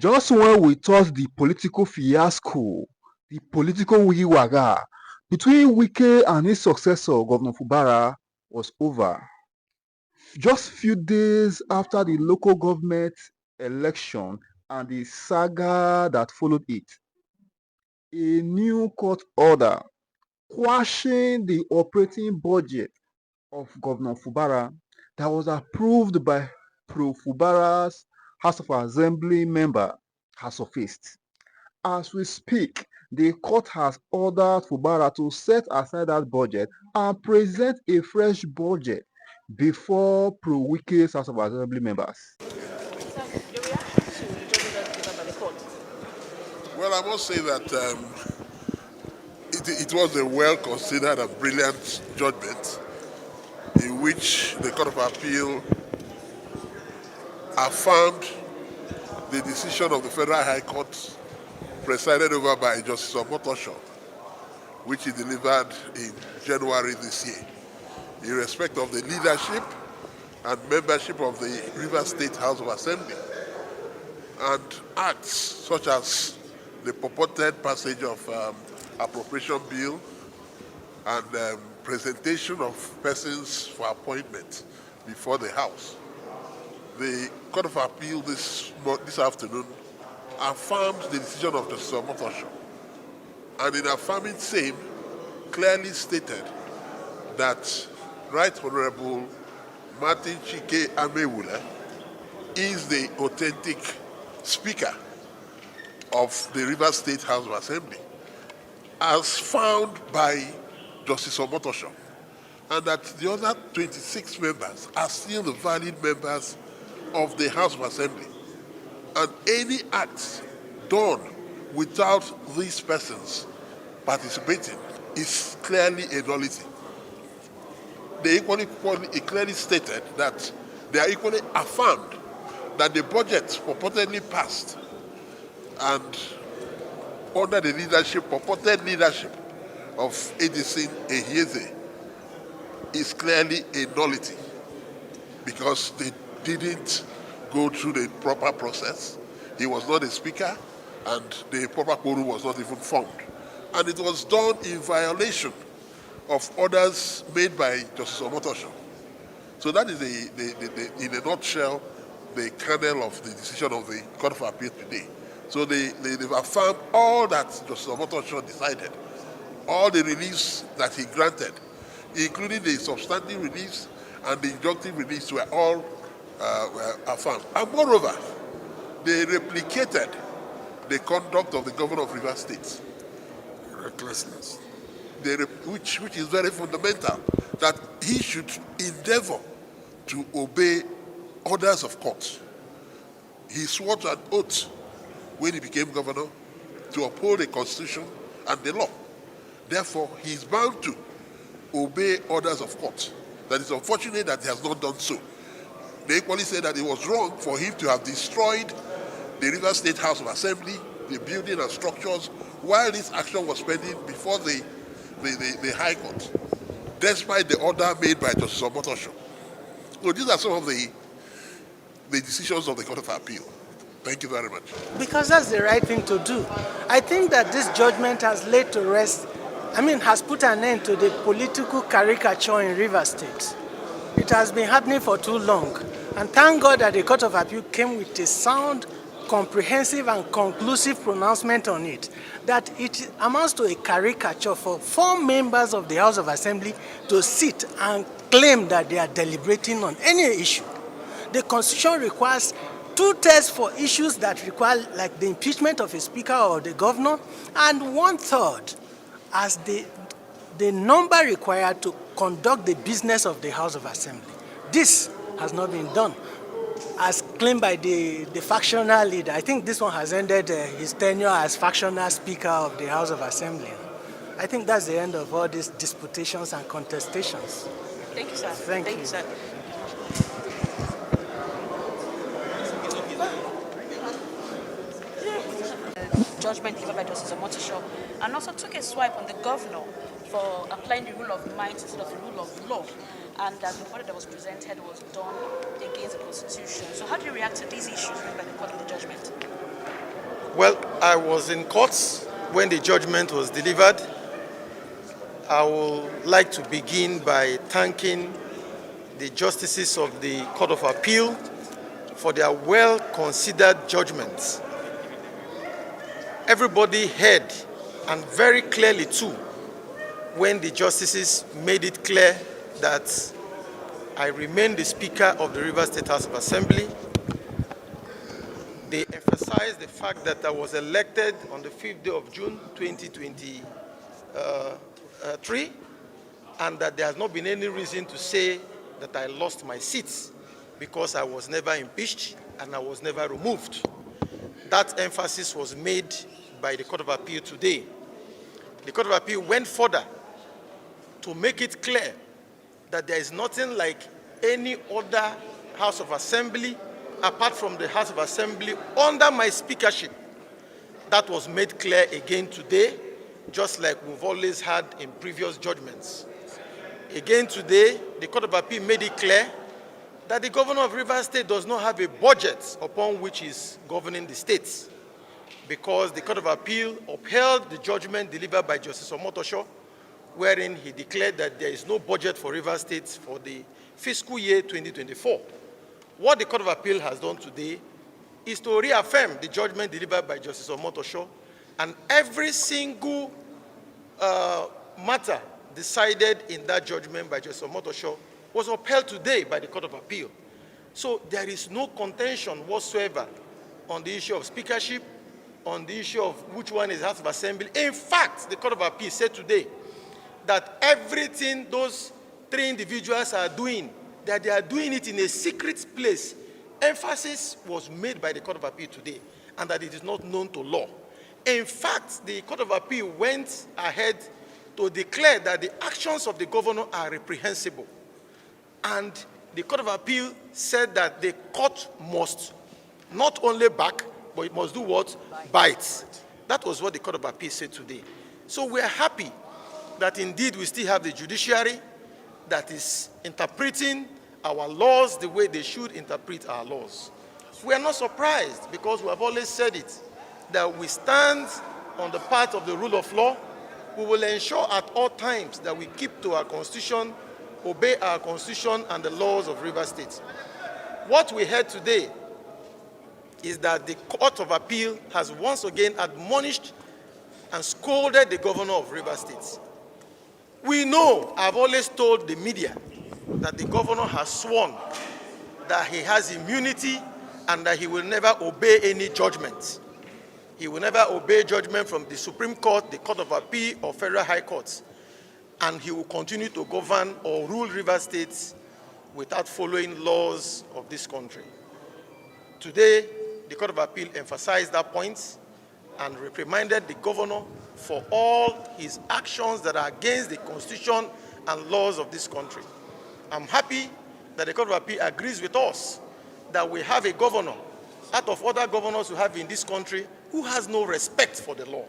Just when we thought the political fiasco, the political wigi-waga between Wike and his successor, Governor Fubara, was over, just few days after the local government election and the saga that followed it, a new court order quashing the operating budget of Governor Fubara that was approved by pro-Fubara's House of Assembly member has surfaced. As we speak, the court has ordered Fubara to set aside that budget and present a fresh budget before pro-Wike's House of Assembly members. Your reaction to the judgment that was given by the court? Well, I must say that it was a well-considered and brilliant judgment in which the Court of Appeal affirmed the decision of the Federal High Court presided over by Justice Omotosho, which he delivered in January this year, in respect of the leadership and membership of the Rivers State House of Assembly, and acts such as the purported passage of appropriation bill and presentation of persons for appointment before the House. The Court of Appeal this afternoon affirmed the decision of Justice Omotosho, and in affirming same, clearly stated that Right Honorable Martin Chike Amewule is the authentic Speaker of the Rivers State House of Assembly, as found by Justice Omotosho, and that the other 26 members are still the valid members of the House of Assembly. And any act done without these persons participating is clearly a nullity. They clearly stated that they are equally affirmed that the budget purportedly passed and under the purported leadership of Edison Ehieze is clearly a nullity because they didn't go through the proper process. He was not a speaker and the proper quorum was not even formed. And it was done in violation of orders made by Justice Omotosho. So that is, in a nutshell, the kernel of the decision of the Court of Appeal today. So they've affirmed all that Justice Omotosho decided, all the reliefs that he granted, including the substantive reliefs and the injunctive reliefs were all affirmed. And moreover, they replicated the conduct of the governor of Rivers State. Recklessness. Which is very fundamental, that he should endeavor to obey orders of court. He swore to an oath when he became governor to uphold the constitution and the law. Therefore, he is bound to obey orders of court. That is unfortunate that he has not done so. They equally said that it was wrong for him to have destroyed the Rivers State House of Assembly, the building and structures, while this action was pending before the High Court, despite the order made by Justice Omotosho. So these are some of the decisions of the Court of Appeal. Thank you very much. Because that's the right thing to do. I think that this judgment has laid to rest, has put an end to the political caricature in Rivers State. It has been happening for too long. And thank God that the Court of Appeal came with a sound, comprehensive and conclusive pronouncement on it, that it amounts to a caricature for 4 members of the House of Assembly to sit and claim that they are deliberating on any issue. The Constitution requires 2/3 for issues that require, like the impeachment of a speaker or the governor, and 1/3 as the number required to conduct the business of the House of Assembly. This has not been done, as claimed by the factional leader. I think this one has ended his tenure as factional Speaker of the House of Assembly. I think that's the end of all these disputations and contestations. Thank you, sir. Thank you, sir. Judgment delivered by Justice Omotosho, and also took a swipe on the governor for applying the rule of might instead of the rule of law, and that the order that was presented was done against the Constitution. So how do you react to these issues raised by the court in the judgment? Well, I was in courts when the judgment was delivered. I would like to begin by thanking the justices of the Court of Appeal for their well-considered judgments. Everybody heard, and very clearly too, when the justices made it clear that I remain the Speaker of the Rivers State House of Assembly. They emphasized the fact that I was elected on the 5th day of June 2023, and that there has not been any reason to say that I lost my seat because I was never impeached and I was never removed. That emphasis was made by the Court of Appeal today. The Court of Appeal went further to make it clear that there is nothing like any other House of Assembly apart from the House of Assembly under my speakership. That was made clear again today, just like we've always had in previous judgments. Again today, the Court of Appeal made it clear that the governor of Rivers State does not have a budget upon which is governing the states, because the Court of Appeal upheld the judgment delivered by Justice Omotosho, wherein he declared that there is no budget for Rivers State for the fiscal year 2024. What the Court of Appeal has done today is to reaffirm the judgment delivered by Justice Omotosho, and every single matter decided in that judgment by Justice Omotosho was upheld today by the Court of Appeal. So there is no contention whatsoever on the issue of speakership, on the issue of which one is House of Assembly. In fact, the Court of Appeal said today that everything those three individuals are doing, that they are doing it in a secret place. Emphasis was made by the Court of Appeal today, and that it is not known to law. In fact, the Court of Appeal went ahead to declare that the actions of the governor are reprehensible. And the Court of Appeal said that the court must not only back, but it must do what? Bite. That was what the Court of Appeal said today. So we are happy that indeed we still have the judiciary that is interpreting our laws the way they should interpret our laws. We are not surprised, because we have always said it, that we stand on the path of the rule of law. We will ensure at all times that we keep to our constitution, obey our constitution and the laws of Rivers State. What we heard today is that the Court of Appeal has once again admonished and scolded the governor of Rivers State. We know, I've always told the media, that the governor has sworn that he has immunity and that he will never obey any judgment. He will never obey judgment from the Supreme Court, the Court of Appeal, or Federal High Courts. And he will continue to govern or rule Rivers State without following laws of this country. Today, the Court of Appeal emphasized that point and reprimanded the governor for all his actions that are against the Constitution and laws of this country. I'm happy that the Court of Appeal agrees with us that we have a governor, out of other governors we have in this country, who has no respect for the law.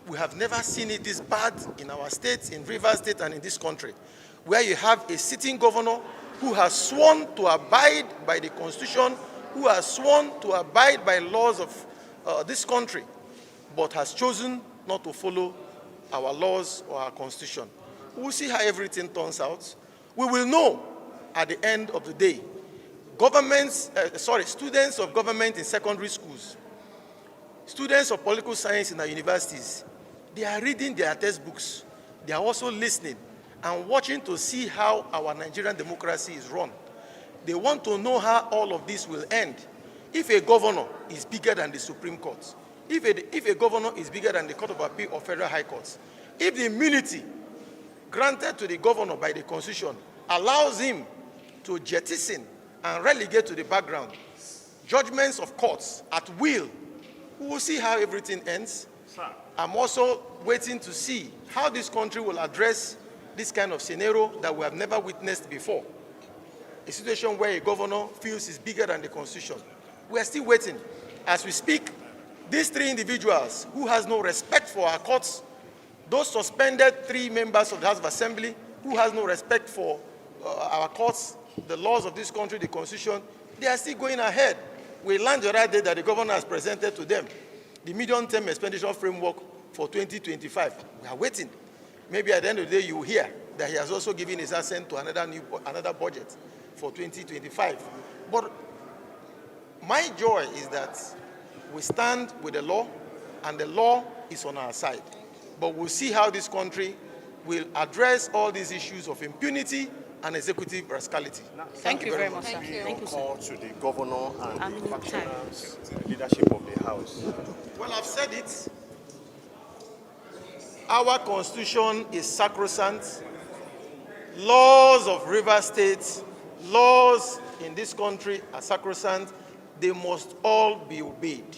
We have never seen it this bad in our states, in Rivers State and in this country, where you have a sitting governor who has sworn to abide by the Constitution, who has sworn to abide by laws of this country, but has chosen not to follow our laws or our Constitution. We'll see how everything turns out. We will know at the end of the day. Students of government in secondary schools, students of political science in our universities, they are reading their textbooks. They are also listening and watching to see how our Nigerian democracy is run. They want to know how all of this will end. If a governor is bigger than the Supreme Court, if a governor is bigger than the Court of Appeal or Federal High Courts, if the immunity granted to the governor by the Constitution allows him to jettison and relegate to the background judgments of courts at will, we will see how everything ends. I'm also waiting to see how this country will address this kind of scenario that we have never witnessed before. A situation where a governor feels is bigger than the Constitution. We are still waiting. As we speak, these three individuals who has no respect for our courts, those suspended three members of the House of Assembly who has no respect for our courts, the laws of this country, the Constitution, they are still going ahead. We learned the other day that the governor has presented to them the medium-term expenditure framework for 2025. We are waiting. Maybe at the end of the day, you will hear that he has also given his assent to another budget for 2025. But my joy is that we stand with the law, and the law is on our side. But we'll see how this country will address all these issues of impunity and executive rascality. Thank you very much, sir. Thank you, Sir. to the governor and the Anytime. factionals, the leadership of the House. Well, I've said it. Our constitution is sacrosanct. Laws of River State, laws in this country are sacrosanct. They must all be obeyed.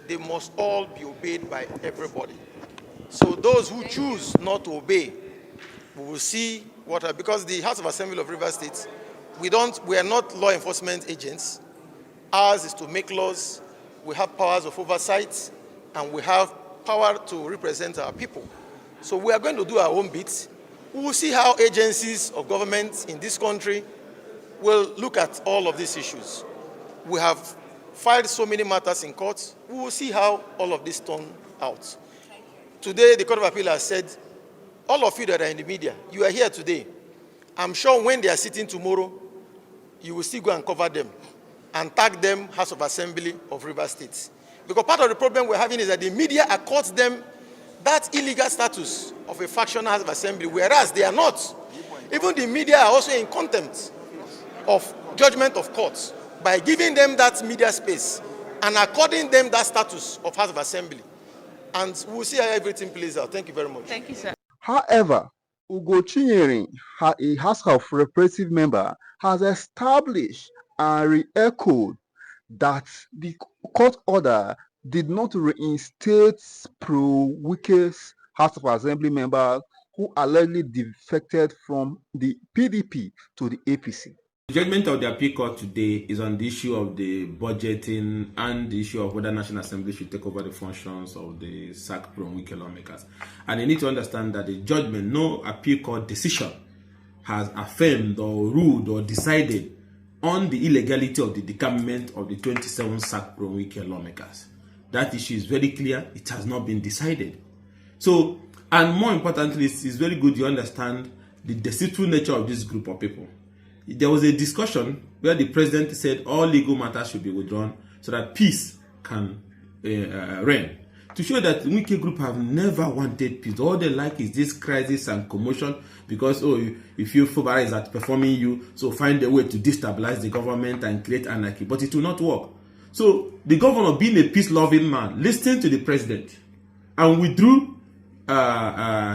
They must all be obeyed by everybody. So those who choose not to obey, we will see what, because the House of Assembly of River State, we are not law enforcement agents. Ours is to make laws. We have powers of oversight, and we have power to represent our people. So we are going to do our own bit. We will see how agencies of government in this country will look at all of these issues. We have filed so many matters in court. We will see how all of this turn out. Today, the Court of Appeal has said, all of you that are in the media, you are here today. I'm sure when they are sitting tomorrow, you will still go and cover them and tag them House of Assembly of River State. Because part of the problem we're having is that the media accords them that illegal status of a factional House of Assembly, whereas they are not. Even the media are also in contempt of judgment of courts by giving them that media space and according them that status of House of Assembly. And we'll see how everything plays out. Thank you very much. Thank you, sir. However, Ugo Chinyere, a House of Representative member, has established and re-echoed that the court order did not reinstate pro-Wike's House of Assembly members who allegedly defected from the PDP to the APC. The judgment of the appeal court today is on the issue of the budgeting and the issue of whether National Assembly should take over the functions of the SAC pro-Wike lawmakers. And you need to understand that the judgment, no appeal court decision has affirmed or ruled or decided on the illegality of the decampment of the 27 SAC pro-Wike lawmakers. That issue is very clear. It has not been decided. So, and more importantly, it's very good you understand the deceitful nature of this group of people. There was a discussion where the president said all legal matters should be withdrawn so that peace can reign. To show that the Wike group have never wanted peace. All they like is this crisis and commotion because, oh, if you Fubara is outperforming you, so find a way to destabilize the government and create anarchy. But it will not work. So the governor, being a peace-loving man, listened to the president and withdrew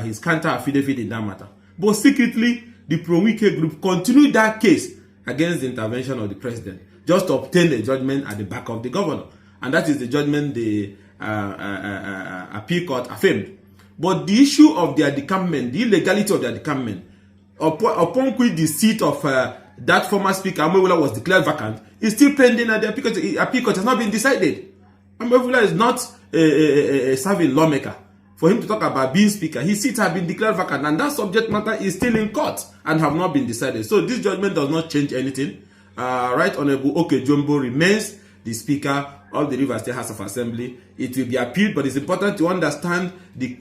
his counter affidavit in that matter. But secretly, the pro-Wike group continued that case against the intervention of the president, just to obtain a judgment at the back of the governor. And that is the judgment the appeal court affirmed. But the issue of their decampment, the illegality of their decampment, upon which the seat of that former speaker, Amewula, was declared vacant, is still pending at the appeal court has not been decided. Amewula is not a serving lawmaker. For him to talk about being speaker, his seat has been declared vacant, and that subject matter is still in court and have not been decided. So this judgment does not change anything. Right Honorable Okejumbo remains the speaker of the River State House of Assembly. It will be appealed, but it's important to understand the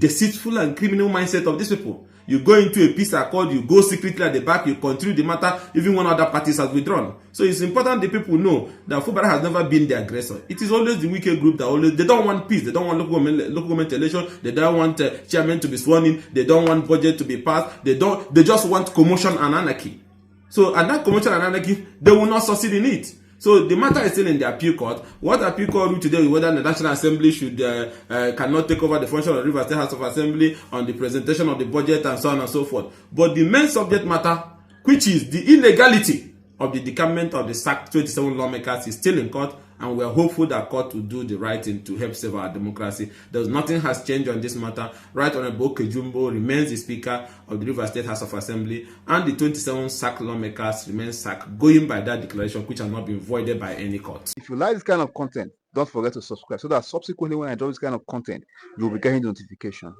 deceitful and criminal mindset of these people. You go into a peace accord, you go secretly at the back, you continue the matter, even when other parties have withdrawn. So it's important the people know that Fubara has never been the aggressor. It is always the Wike group that they don't want peace, they don't want local government election, they don't want chairman to be sworn in, they don't want budget to be passed, they just want commotion and anarchy. So, and that commotion and anarchy, they will not succeed in it. So the matter is still in the appeal court. What the appeal court ruled today is whether the National Assembly should cannot take over the function of the River State House of Assembly on the presentation of the budget and so on and so forth. But the main subject matter, which is the illegality of the decampment of the SAC 27 lawmakers, is still in court, and we are hopeful that court will do the right thing to help save our democracy. Nothing has changed on this matter. Right Honorable Okejumbo remains the Speaker of the River State House of Assembly, and the 27 SAC lawmakers remain SAC, going by that declaration, which has not been voided by any court. If you like this kind of content, don't forget to subscribe so that subsequently when I drop this kind of content, you'll be getting notifications.